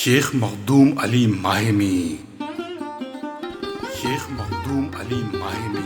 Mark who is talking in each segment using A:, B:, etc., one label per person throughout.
A: شیخ مخدوم علی ماہمی شیخ مخدوم علی ماہمی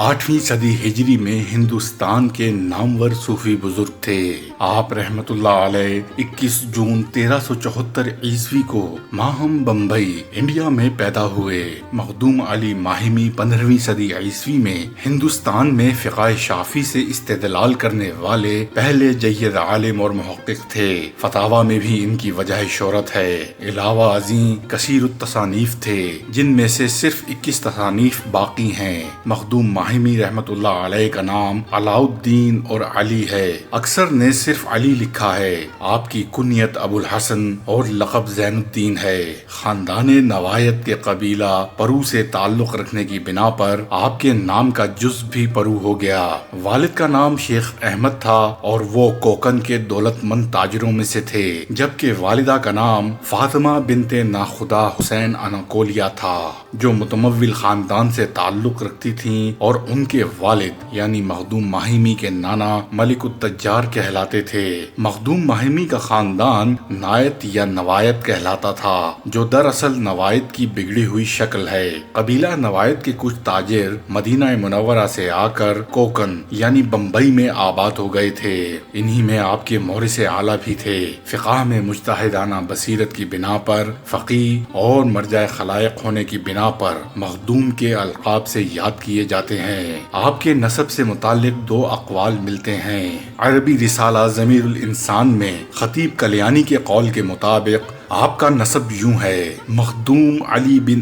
A: 8ویں صدی ہجری میں ہندوستان کے نامور صوفی بزرگ تھے۔ آپ رحمت اللہ علیہ 21 جون 1374 عیسوی کو ماہم بمبئی انڈیا میں پیدا ہوئے۔ مخدوم علی ماہمی 15ویں صدی عیسوی میں ہندوستان میں فقہ شافعی سے استدلال کرنے والے پہلے جید عالم اور محقق تھے۔ فتاوی میں بھی ان کی وجہ شہرت ہے۔ علاوہ ازیں کثیر التصانیف تھے، جن میں سے صرف 21 تصانیف باقی ہیں۔ مخدوم ماہمی رحمت اللہ علیہ کا نام علاء الدین اور علی ہے۔ اکثر نے صرف علی لکھا ہے۔ آپ کی کنیت ابو الحسن اور لقب زین الدین ہے۔ خاندان نوایت کے قبیلہ پرو سے تعلق رکھنے کی بنا پر آپ کے نام کا جز بھی پرو ہو گیا۔ والد کا نام شیخ احمد تھا اور وہ کوکن کے دولت مند تاجروں میں سے تھے، جبکہ والدہ کا نام فاطمہ بنت ناخدا حسین اناکولیا تھا، جو متمول خاندان سے تعلق رکھتی تھیں، اور ان کے والد یعنی مخدوم ماہمی کے نانا ملک التجار کہلاتے تھے۔ مخدوم ماہمی کا خاندان نایت یا نوایت کہلاتا تھا، جو دراصل نوایت کی بگڑی ہوئی شکل ہے۔ قبیلہ نوایت کے کچھ تاجر مدینہ منورہ سے آ کر کوکن یعنی بمبئی میں آباد ہو گئے تھے۔ انہی میں آپ کے مورث اعلیٰ بھی تھے۔ فقہ میں مجتہدانہ بصیرت کی بنا پر فقیہ اور مرجع خلائق ہونے کی بنا پر مخدوم کے القاب سے یاد کیے جاتے ہیں۔ آپ کے نسب سے متعلق 2 اقوال ملتے ہیں۔ عربی رسالہ ضمیر الانسان میں خطیب کلیانی کے قول کے مطابق آپ کا نسب یوں ہے: مخدوم علی بن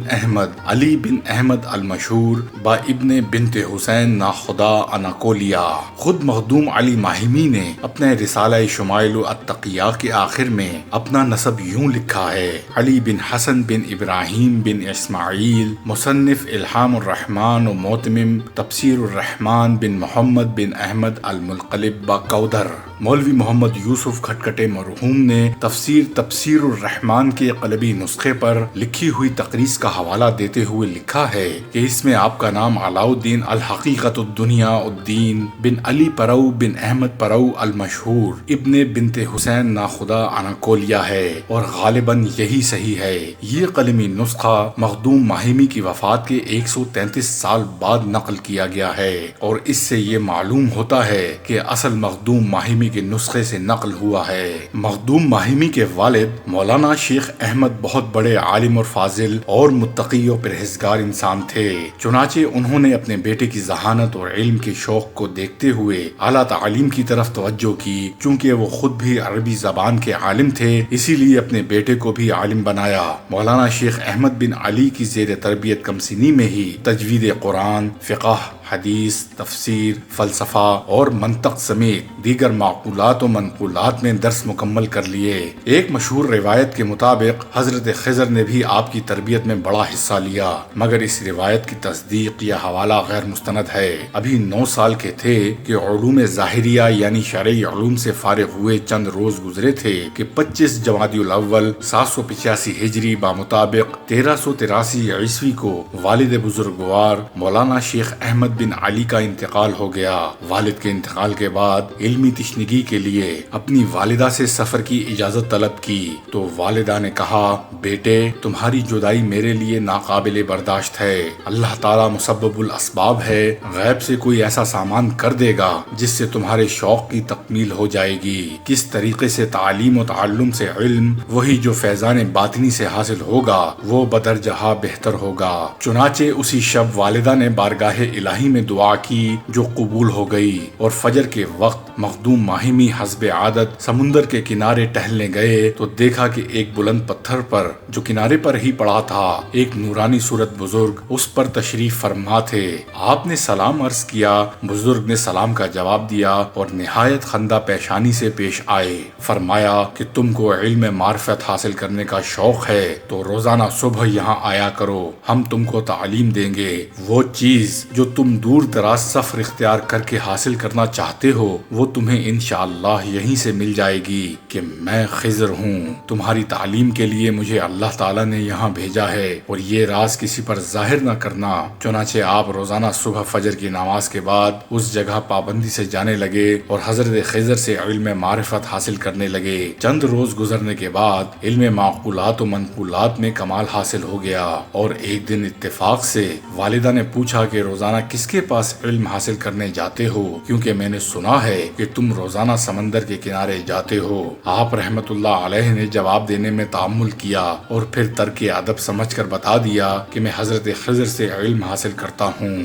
A: احمد المشہور با ابن بنت حسین ناخدا اناکولیا۔ خود مخدوم علی ماہمی نے اپنے رسالہ شمائل التقیہ کے آخر میں اپنا نسب یوں لکھا ہے: علی بن حسن بن ابراہیم بن اسماعیل، مصنف الہام الرحمن و موتمم تفسیر الرحمن بن محمد بن احمد الملقلب با کودر۔ مولوی محمد یوسف کھٹکٹے مرحوم نے تفسیر الرحمن کے قلبی نسخے پر لکھی ہوئی تقریض کا حوالہ دیتے ہوئے لکھا ہے کہ اس میں آپ کا نام علاء الدین الحقیقت الدنیا الدین بن علی پرو بن احمد پرو المشہور ابن بنت حسین ناخدا اناکولیا ہے، اور غالباً یہی صحیح ہے۔ یہ قلمی نسخہ مخدوم ماہمی کی وفات کے 133 سال بعد نقل کیا گیا ہے، اور اس سے یہ معلوم ہوتا ہے کہ اصل مخدوم ماہمی کے نسخے سے نقل ہوا ہے۔ مخدوم ماہمی کے والد مولانا شیخ احمد بہت بڑے عالم اور فاضل اور متقی و پرہیزگار انسان تھے، چنانچہ انہوں نے اپنے بیٹے کی ذہانت اور علم کے شوق کو دیکھتے ہوئے اعلیٰ تعلیم کی طرف توجہ کی۔ چونکہ وہ خود بھی عربی زبان کے عالم تھے، اسی لیے اپنے بیٹے کو بھی عالم بنایا۔ مولانا شیخ احمد بن علی کی زیر تربیت کم سنی میں ہی تجوید قرآن، فقہ، حدیث، تفسیر، فلسفہ اور منطق سمیت دیگر معقولات و منقولات میں درس مکمل کر لیے۔ ایک مشہور روایت کے مطابق حضرت خضر نے بھی آپ کی تربیت میں بڑا حصہ لیا، مگر اس روایت کی تصدیق یا حوالہ غیر مستند ہے۔ ابھی 9 سال کے تھے کہ علوم ظاہریہ یعنی شرعی علوم سے فارغ ہوئے چند روز گزرے تھے کہ 25 جمادی الاول 785 ہجری بمطابق 1383 عیسوی کو والد بزرگوار مولانا شیخ احمد بن علی کا انتقال ہو گیا۔ والد کے انتقال کے بعد علمی تشنگی کے لیے اپنی والدہ سے سفر کی اجازت طلب کی تو والدہ نے کہا: بیٹے، تمہاری جدائی میرے لیے ناقابل برداشت ہے۔ اللہ تعالیٰ مسبب الاسباب ہے، غیب سے کوئی ایسا سامان کر دے گا جس سے تمہارے شوق کی تکمیل ہو جائے گی۔ کس طریقے سے تعلیم و تعلم سے علم، وہی جو فیضان باطنی سے حاصل ہوگا، وہ بدرجہ بہتر ہوگا۔ چنانچہ اسی شب والدہ نے بارگاہ الہی میں دعا کی، جو قبول ہو گئی، اور فجر کے وقت مخدوم ماہمی حسب عادت سمندر کے کنارے ٹہلنے گئے تو دیکھا کہ ایک بلند پتھر پر جو کنارے پر ہی پڑا تھا، ایک نورانی صورت بزرگ اس پر تشریف فرما تھے۔ آپ نے سلام عرض کیا، بزرگ نے سلام کا جواب دیا اور نہایت خندہ پیشانی سے پیش آئے۔ فرمایا کہ تم کو علم معرفت حاصل کرنے کا شوق ہے تو روزانہ صبح یہاں آیا کرو، ہم تم کو تعلیم دیں گے۔ وہ چیز جو تم دور دراز سفر اختیار کر کے حاصل کرنا چاہتے ہو وہ تمہیں انشاءاللہ یہیں سے مل جائے گی کہ میں خضر ہوں۔ تمہاری تعلیم کے لیے مجھے اللہ تعالیٰ نے یہاں بھیجا ہے اور یہ راز کسی پر ظاہر نہ کرنا۔ چنانچہ آپ روزانہ صبح فجر کی نماز کے بعد اس جگہ پابندی سے جانے لگے اور حضرت خضر سے علم معرفت حاصل کرنے لگے۔ چند روز گزرنے کے بعد علم معقولات و منقولات میں کمال حاصل ہو گیا اور ایک دن اتفاق سے والدہ نے پوچھا کہ روزانہ کس کے پاس علم حاصل کرنے جاتے ہو، کیونکہ میں نے سنا ہے کہ تم روزانہ سمندر کے کنارے جاتے ہو۔ آپ رحمت اللہ علیہ نے جواب دینے میں تأمل کیا اور پھر ترک ادب سمجھ کر بتا دیا کہ میں حضرت خضر سے علم حاصل کرتا ہوں۔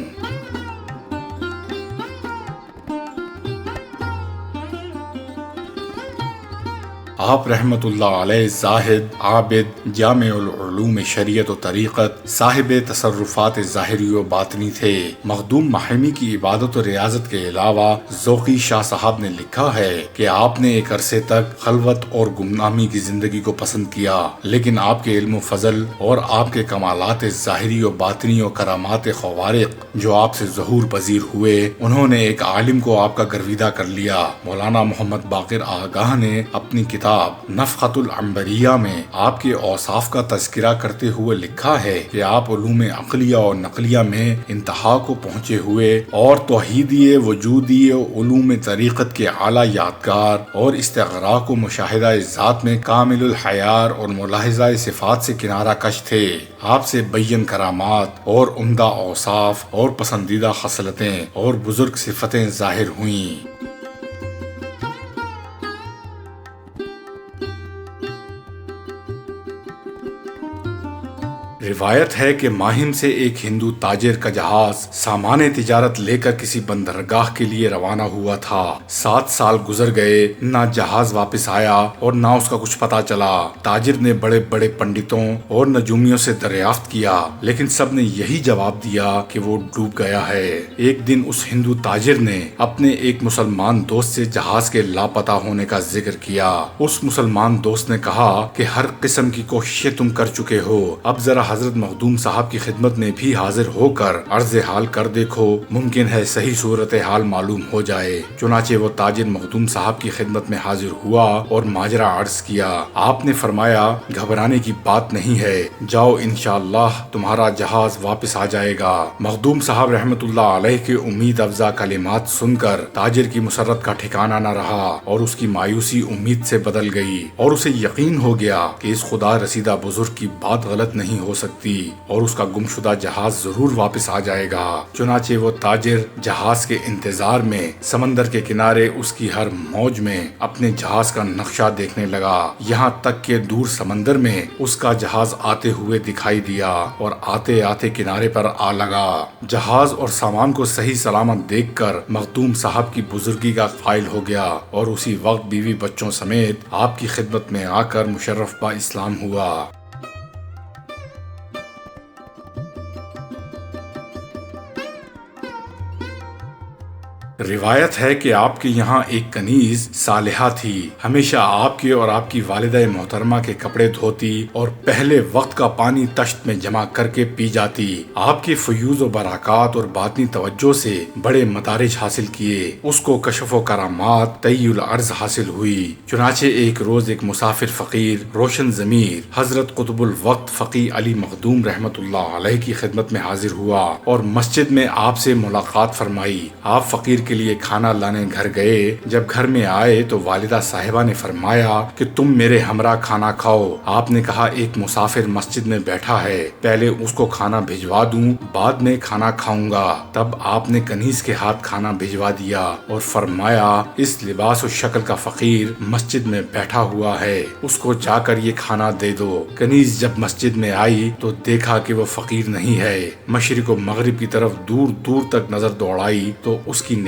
A: آپ رحمت اللہ علیہ زاہد، عابد، جامع العلوم شریعت و طریقت، صاحب تصرفات ظاہری و باطنی تھے۔ مخدوم محمی کی عبادت و ریاضت کے علاوہ ذوقی شاہ صاحب نے لکھا ہے کہ آپ نے ایک عرصے تک خلوت اور گمنامی کی زندگی کو پسند کیا، لیکن آپ کے علم و فضل اور آپ کے کمالات ظاہری و باطنی و کرامات خوارق جو آپ سے ظہور پذیر ہوئے، انہوں نے ایک عالم کو آپ کا گرویدہ کر لیا۔ مولانا محمد باقر آگاہ نے اپنی کتاب نفخۃ العنبریہ میں آپ کے اوصاف کا تذکرہ کرتے ہوئے لکھا ہے کہ آپ علوم عقلیہ اور نقلیہ میں انتہا کو پہنچے ہوئے اور توحیدی وجودی علوم طریقت کے اعلیٰ یادگار اور استغراق و مشاہدہ ذات میں کامل الحیار اور ملاحظہ صفات سے کنارہ کش تھے۔ آپ سے بین کرامات اور عمدہ اوصاف اور پسندیدہ خصلتیں اور بزرگ صفتیں ظاہر ہوئیں۔ روایت ہے کہ ماہم سے ایک ہندو تاجر کا جہاز سامان تجارت لے کر کسی بندرگاہ کے لیے روانہ ہوا تھا۔ 7 سال گزر گئے، نہ جہاز واپس آیا اور نہ اس کا کچھ پتا چلا۔ تاجر نے بڑے بڑے پنڈتوں اور نجومیوں سے دریافت کیا، لیکن سب نے یہی جواب دیا کہ وہ ڈوب گیا ہے۔ ایک دن اس ہندو تاجر نے اپنے ایک مسلمان دوست سے جہاز کے لاپتہ ہونے کا ذکر کیا۔ اس مسلمان دوست نے کہا کہ ہر قسم کی کوششیں تم کر چکے ہو، اب ذرا حضرت مخدوم صاحب کی خدمت میں بھی حاضر ہو کر عرض حال کر دیکھو، ممکن ہے صحیح صورتحال معلوم ہو جائے۔ چنانچہ وہ تاجر مخدوم صاحب کی خدمت میں حاضر ہوا اور ماجرا عرض کیا۔ آپ نے فرمایا گھبرانے کی بات نہیں ہے، جاؤ انشاءاللہ تمہارا جہاز واپس آ جائے گا۔ مخدوم صاحب رحمت اللہ علیہ کے امید افزا کلمات سن کر تاجر کی مسرت کا ٹھکانہ نہ رہا اور اس کی مایوسی امید سے بدل گئی اور اسے یقین ہو گیا کہ اس خدا رسیدہ بزرگ کی بات غلط نہیں ہو سکتی اور اس کا گمشدہ جہاز ضرور واپس آ جائے گا۔ چنانچہ وہ تاجر جہاز کے انتظار میں سمندر کے کنارے اس کی ہر موج میں اپنے جہاز کا نقشہ دیکھنے لگا، یہاں تک کہ دور سمندر میں اس کا جہاز آتے ہوئے دکھائی دیا اور آتے آتے کنارے پر آ لگا۔ جہاز اور سامان کو صحیح سلامت دیکھ کر مخدوم صاحب کی بزرگی کا قائل ہو گیا اور اسی وقت بیوی بچوں سمیت آپ کی خدمت میں آ کر مشرف با اسلام ہوا۔ روایت ہے کہ آپ کے یہاں ایک کنیز صالحہ تھی، ہمیشہ آپ کے اور آپ کی والدہ محترمہ کے کپڑے دھوتی اور پہلے وقت کا پانی تشت میں جمع کر کے پی جاتی۔ آپ کی فیوز و برکات اور باطنی توجہ سے بڑے مدارج حاصل کیے، اس کو کشف و کرامات طی العرض حاصل ہوئی۔ چنانچہ ایک روز ایک مسافر فقیر روشن ضمیر حضرت قطب الوقت فقی علی مخدوم رحمت اللہ علیہ کی خدمت میں حاضر ہوا اور مسجد میں آپ سے ملاقات فرمائی۔ آپ فقیر کے لیے کھانا لانے گھر گئے۔ جب گھر میں آئے تو والدہ صاحبہ نے فرمایا کہ تم میرے ہمراہ کھانا کھاؤ۔ آپ نے کہا ایک مسافر مسجد میں بیٹھا ہے، پہلے اس کو کھانا بھجوا دوں، بعد میں کھانا کھاؤں گا۔ تب آپ نے کنیز کے ہاتھ کھانا بھجوا دیا اور فرمایا اس لباس و شکل کا فقیر مسجد میں بیٹھا ہوا ہے، اس کو جا کر یہ کھانا دے دو۔ کنیز جب مسجد میں آئی تو دیکھا کہ وہ فقیر نہیں ہے۔ مشرق و مغرب کی طرف دور دور تک نظر دوڑائی تو اس کی